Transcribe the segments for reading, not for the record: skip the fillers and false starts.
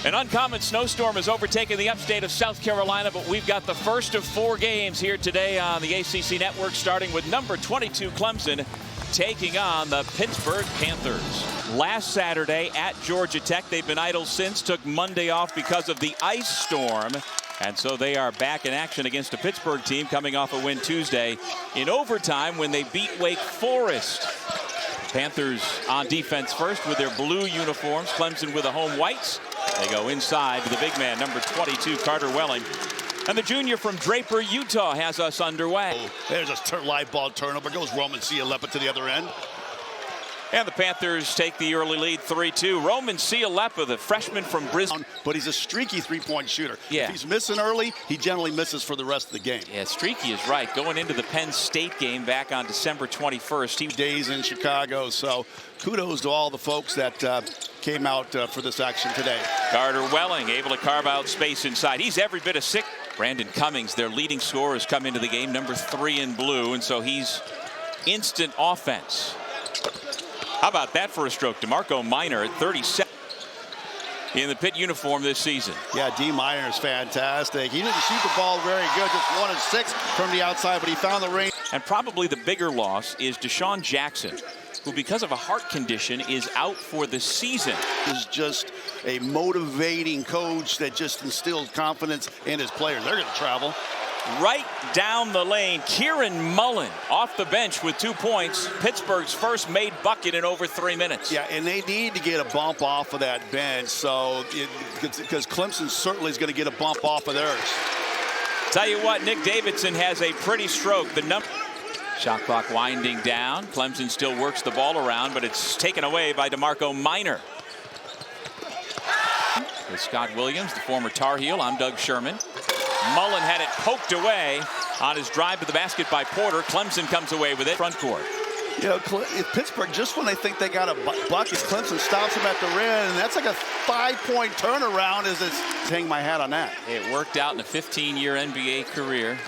An uncommon snowstorm has overtaken the upstate of South Carolina, but we've got the first of 4 games here today on the ACC Network, starting with number 22 Clemson taking on the Pittsburgh Panthers. Last Saturday at Georgia Tech, they've been idle since, took Monday off because of the ice storm. And so they are back in action against a Pittsburgh team coming off a win Tuesday in overtime when they beat Wake Forest. Panthers on defense first with their blue uniforms. Clemson with the home whites. They go inside to the big man, number 22, Carter Welling. And the junior from Draper, Utah, has us underway. Oh, there's a live ball turnover. Goes Roman Cialepa to the other end. And the Panthers take the early lead 3-2. Roman Cialepa, the freshman from Brisbane. But he's a streaky three-point shooter. Yeah. If he's missing early, he generally misses for the rest of the game. Yeah, streaky is right. Going into the Penn State game back on December 21st. He days in Chicago, so kudos to all the folks that came out for this action today. Carter Welling able to carve out space inside. He's every bit of sick. Brandon Cummings, their leading scorer, has come into the game, number 3 in blue, and so he's instant offense. How about that for a stroke? DeMarco Minor at 37 in the Pitt uniform this season. Yeah, D. Minor is fantastic. He didn't shoot the ball very good, just 1 of 6 from the outside, but he found the range. And probably the bigger loss is Deshaun Jackson, who because of a heart condition is out for the season. Is just a motivating coach that just instills confidence in his players. They're going to travel. Right down the lane, Kieran Mullen off the bench with 2 points. Pittsburgh's first made bucket in over 3 minutes. Yeah, and they need to get a bump off of that bench, so because Clemson certainly is going to get a bump off of theirs. Tell you what, Nick Davidson has a pretty stroke. The number. Shot clock winding down. Clemson still works the ball around, but it's taken away by DeMarco Minor. With Scott Williams, the former Tar Heel, I'm Doug Sherman. Mullen had it poked away on his drive to the basket by Porter. Clemson comes away with it. Front court. You know, Pittsburgh, just when they think they got a bucket, Clemson stops them at the rim, and that's like a 5-point turnaround. As it's hang my hat on that. It worked out in a 15-year NBA career.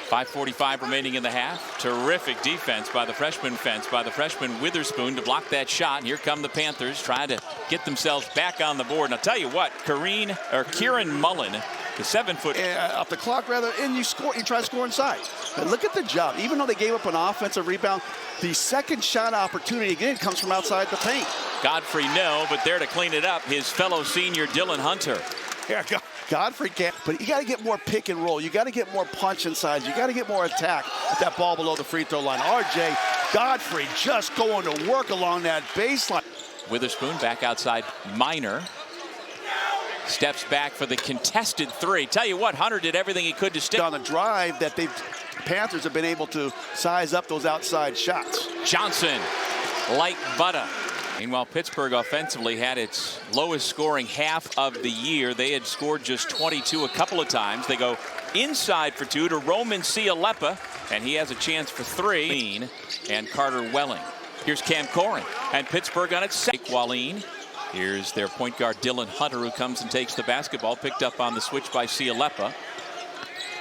5:45 remaining in the half. Terrific defense by the freshman Witherspoon to block that shot. And here come the Panthers trying to get themselves back on the board. And I'll tell you what, Kieran Mullen, the 7-foot off the clock rather, and you try to score inside. And look at the job. Even though they gave up an offensive rebound, the second shot opportunity again comes from outside the paint. Godfrey, no, but there to clean it up, his fellow senior Dylan Hunter. Yeah, Godfrey can't, but you got to get more pick and roll. You got to get more punch inside. You got to get more attack with that ball below the free throw line. RJ Godfrey just going to work along that baseline. Witherspoon back outside Minor. Steps back for the contested 3. Tell you what, Hunter did everything he could to stick on the drive that Panthers have been able to size up those outside shots. Johnson, like butter. Meanwhile, Pittsburgh offensively had its lowest scoring half of the year. They had scored just 22 a couple of times. They go inside for 2 to Roman Cialepa, and he has a chance for 3. And Carter Welling. Here's Cam Corrin, and Pittsburgh on its second. Wallin. Here's their point guard Dylan Hunter, who comes and takes the basketball, picked up on the switch by Cialepa.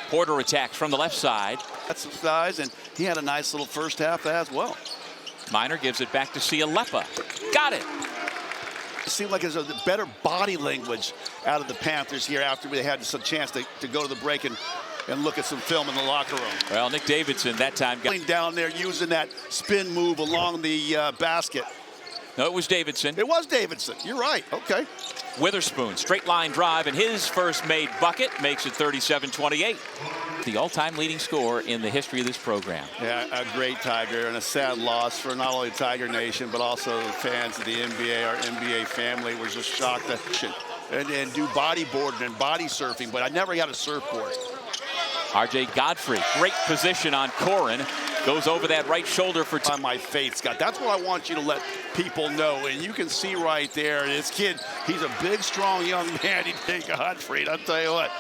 Porter attacks from the left side. That's some size, and he had a nice little first half as well. Minor gives it back to Cialepa. Got it. It seemed like there's a better body language out of the Panthers here after they had some chance to go to the break and look at some film in the locker room. Well, Nick Davidson that time got down there using that spin move along the basket. No, it was Davidson. It was Davidson. You're right. Okay. Witherspoon, straight line drive, and his first made bucket makes it 37-28. The all-time leading scorer in the history of this program. Yeah, a great Tiger and a sad loss for not only Tiger Nation, but also the fans of the NBA. Our NBA family was just shocked and do bodyboarding and body surfing, but I never got a surfboard. RJ Godfrey, great position on Corrin. Goes over that right shoulder for on my face, Scott. That's what I want you to let people know. And you can see right there, this kid, he's a big, strong young man. He take Godfrey. I'll tell you what,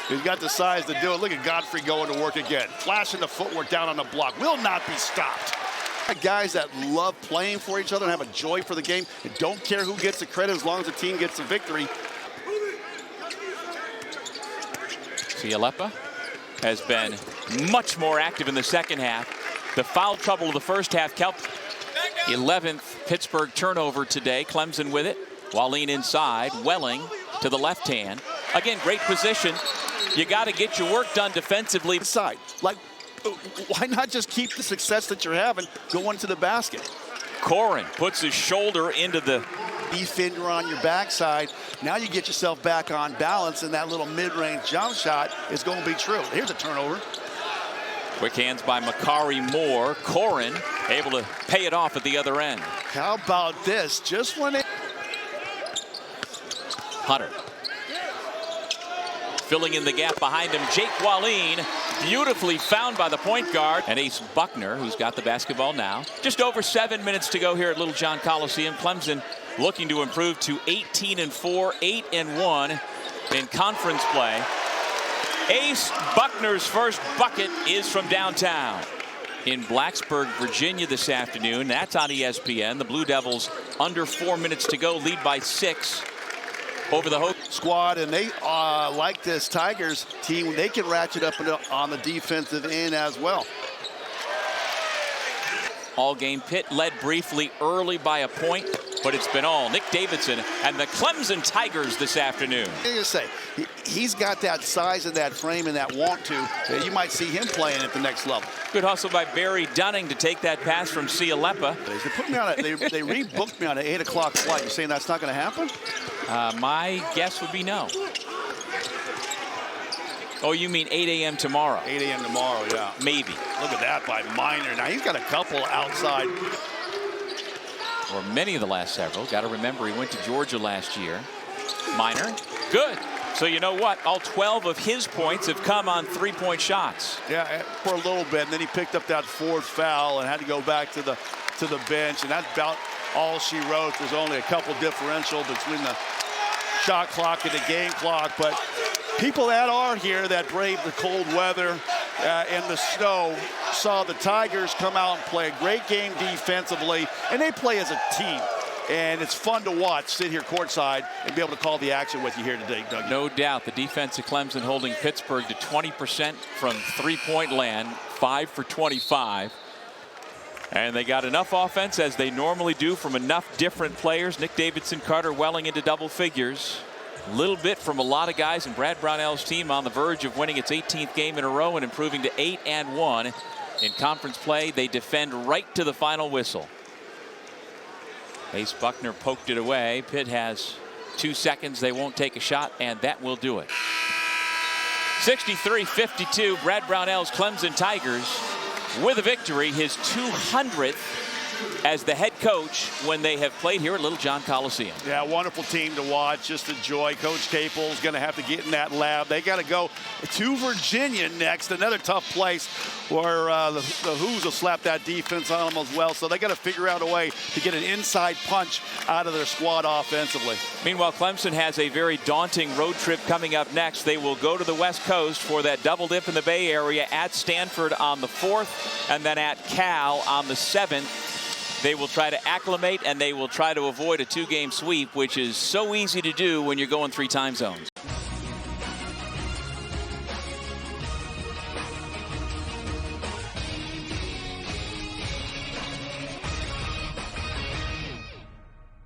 he's got the size to do it. Look at Godfrey going to work again. Flashing the footwork down on the block. Will not be stopped. Guys that love playing for each other and have a joy for the game and don't care who gets the credit as long as the team gets the victory. Cialepa has been much more active in the second half. The foul trouble of the first half. 11th Pittsburgh turnover today. Clemson with it. Wallin inside. Welling to the left hand. Again, great position. You got to get your work done defensively. Side. Like, why not just keep the success that you're having going to the basket? Corin puts his shoulder into the defender on your backside. Now you get yourself back on balance, and that little mid-range jump shot is going to be true. Here's a turnover. Quick hands by Makari Moore. Corin able to pay it off at the other end. How about this? Just when it... Hunter. Filling in the gap behind him, Jake Wallin, beautifully found by the point guard. And Ace Buckner, who's got the basketball now. Just over 7 minutes to go here at Little John Coliseum. Clemson looking to improve to 18-4, 8-1 in conference play. Ace Buckner's first bucket is from downtown. In Blacksburg, Virginia this afternoon. That's on ESPN. The Blue Devils under 4 minutes to go, lead by 6 over the Hope squad, and they like this Tigers team. They can ratchet up on the defensive end as well. All game. Pitt led briefly early by a point, but it's been all Nick Davidson and the Clemson Tigers this afternoon. I just say, he's got that size and that frame and that want to. You might see him playing at the next level. Good hustle by Barry Dunning to take that pass from Cialeppa. They put me on they rebooked me on an 8 o'clock flight. You're saying that's not going to happen? My guess would be no. Oh, you mean 8 a.m. tomorrow? 8 a.m. tomorrow, yeah. Maybe. Look at that by Minor. Now he's got a couple outside. Or many of the last several. Got to remember he went to Georgia last year. Minor, good. So you know what? All 12 of his points have come on three-point shots. Yeah, for a little bit, and then he picked up that fourth foul and had to go back to the bench, and that's about all she wrote. There's only a couple differential between the shot clock and the game clock, but people that are here that brave the cold weather and the snow saw the Tigers come out and play a great game defensively, and they play as a team. And it's fun to watch, sit here courtside, and be able to call the action with you here today, Doug. No doubt. The defense of Clemson holding Pittsburgh to 20% from three-point land, 5 for 25. And they got enough offense, as they normally do, from enough different players. Nick Davidson, Carter Welling into double figures. A little bit from a lot of guys, and Brad Brownell's team on the verge of winning its 18th game in a row and improving to 8-1 in conference play. They defend right to the final whistle. Ace Buckner poked it away. Pitt has 2 seconds. They won't take a shot, and that will do it. 63-52, Brad Brownell's Clemson Tigers with a victory, his 200th as the head coach when they have played here at Little John Coliseum. Yeah, wonderful team to watch. Just a joy. Coach Capel's going to have to get in that lab. They got to go to Virginia next, another tough place where the Who's will slap that defense on them as well. So they got to figure out a way to get an inside punch out of their squad offensively. Meanwhile, Clemson has a very daunting road trip coming up next. They will go to the West Coast for that double dip in the Bay Area at Stanford on the 4th and then at Cal on the 7th. They will try to acclimate, and they will try to avoid a 2-game sweep, which is so easy to do when you're going 3 time zones.